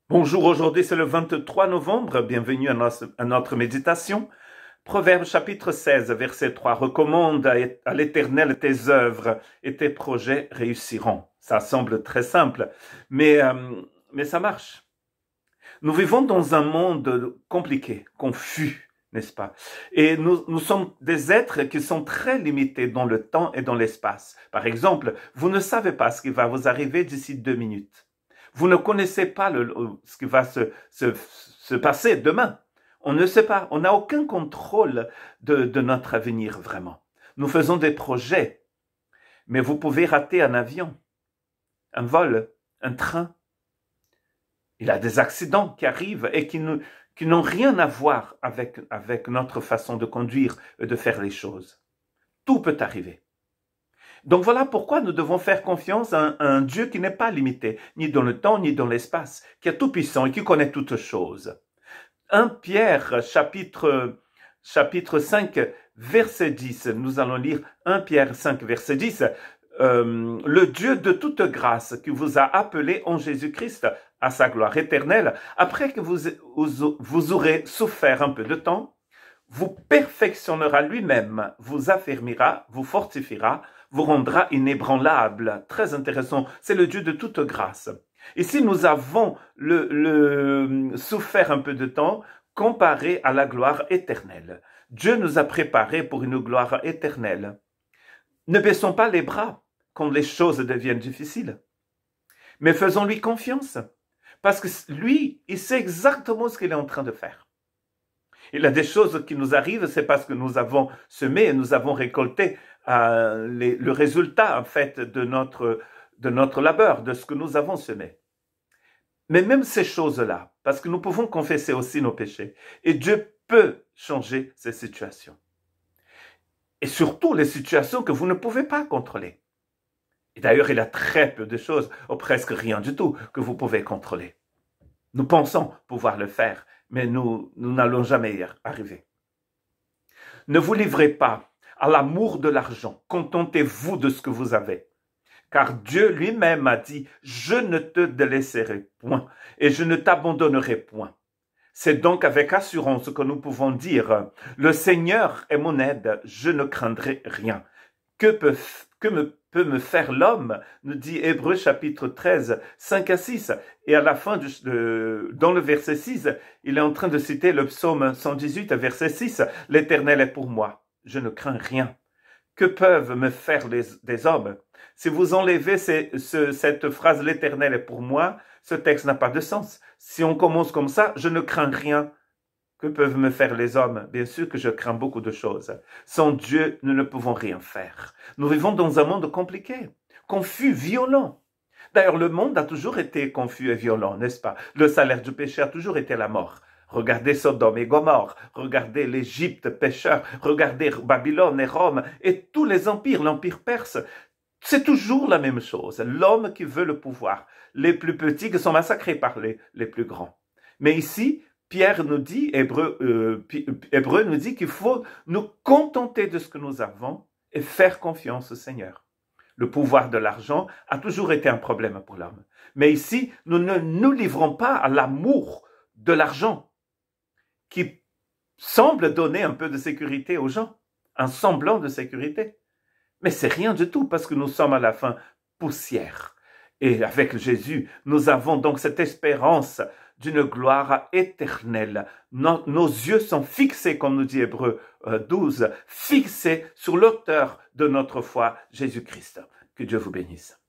Bonjour, aujourd'hui c'est le 23 novembre, bienvenue à notre méditation. Proverbe chapitre 16, verset 3, recommande à l'Éternel tes œuvres et tes projets réussiront. Ça semble très simple, mais ça marche. Nous vivons dans un monde compliqué, confus, n'est-ce pas? Et nous sommes des êtres qui sont très limités dans le temps et dans l'espace. Par exemple, vous ne savez pas ce qui va vous arriver d'ici 2 minutes. Vous ne connaissez pas ce qui va se passer demain. On ne sait pas. On n'a aucun contrôle de notre avenir, vraiment. Nous faisons des projets, mais vous pouvez rater un avion, un vol, un train. Il y a des accidents qui arrivent et qui n'ont rien à voir avec notre façon de conduire et de faire les choses. Tout peut arriver. Donc voilà pourquoi nous devons faire confiance à un Dieu qui n'est pas limité, ni dans le temps, ni dans l'espace, qui est tout puissant et qui connaît toutes choses. 1 Pierre, chapitre 5, verset 10, nous allons lire 1 Pierre 5, verset 10, le Dieu de toute grâce qui vous a appelé en Jésus-Christ à sa gloire éternelle, après que vous aurez souffert un peu de temps, vous perfectionnera lui-même, vous affermira, vous fortifiera, vous rendra inébranlable. Très intéressant, c'est le Dieu de toute grâce. Ici, nous avons souffert un peu de temps comparé à la gloire éternelle. Dieu nous a préparés pour une gloire éternelle. Ne baissons pas les bras quand les choses deviennent difficiles, mais faisons-lui confiance, parce que lui, il sait exactement ce qu'il est en train de faire. Il y a des choses qui nous arrivent, c'est parce que nous avons semé et nous avons récolté le résultat, en fait, de notre labeur, de ce que nous avons semé. Mais même ces choses-là, parce que nous pouvons confesser aussi nos péchés, et Dieu peut changer ces situations. Et surtout les situations que vous ne pouvez pas contrôler. Et d'ailleurs, il y a très peu de choses, ou presque rien du tout, que vous pouvez contrôler. Nous pensons pouvoir le faire, mais nous n'allons jamais y arriver. Ne vous livrez pas à l'amour de l'argent. Contentez-vous de ce que vous avez. Car Dieu lui-même a dit, je ne te délaisserai point et je ne t'abandonnerai point. C'est donc avec assurance que nous pouvons dire, le Seigneur est mon aide, je ne craindrai rien. Que peut me faire l'homme, nous dit Hébreux chapitre 13, 5 à 6. Et à la fin, dans le verset 6, il est en train de citer le psaume 118, verset 6. L'Éternel est pour moi, je ne crains rien. Que peuvent me faire des hommes? Si vous enlevez cette phrase, l'Éternel est pour moi, ce texte n'a pas de sens. Si on commence comme ça, je ne crains rien. Que peuvent me faire les hommes? Bien sûr que je crains beaucoup de choses. Sans Dieu, nous ne pouvons rien faire. Nous vivons dans un monde compliqué, confus, violent. D'ailleurs, le monde a toujours été confus et violent, n'est-ce pas? Le salaire du péché a toujours été la mort. Regardez Sodome et Gomorrhe, regardez l'Égypte pécheur, regardez Babylone et Rome et tous les empires, l'empire perse. C'est toujours la même chose. L'homme qui veut le pouvoir. Les plus petits qui sont massacrés par les plus grands. Mais ici, Pierre nous dit, Hébreu nous dit qu'il faut nous contenter de ce que nous avons et faire confiance au Seigneur. Le pouvoir de l'argent a toujours été un problème pour l'homme. Mais ici, nous ne nous livrons pas à l'amour de l'argent qui semble donner un peu de sécurité aux gens, un semblant de sécurité. Mais c'est rien du tout parce que nous sommes à la fin poussière. Et avec Jésus, nous avons donc cette espérance d'une gloire éternelle. Nos yeux sont fixés, comme nous dit Hébreux 12, fixés sur l'auteur de notre foi, Jésus-Christ. Que Dieu vous bénisse.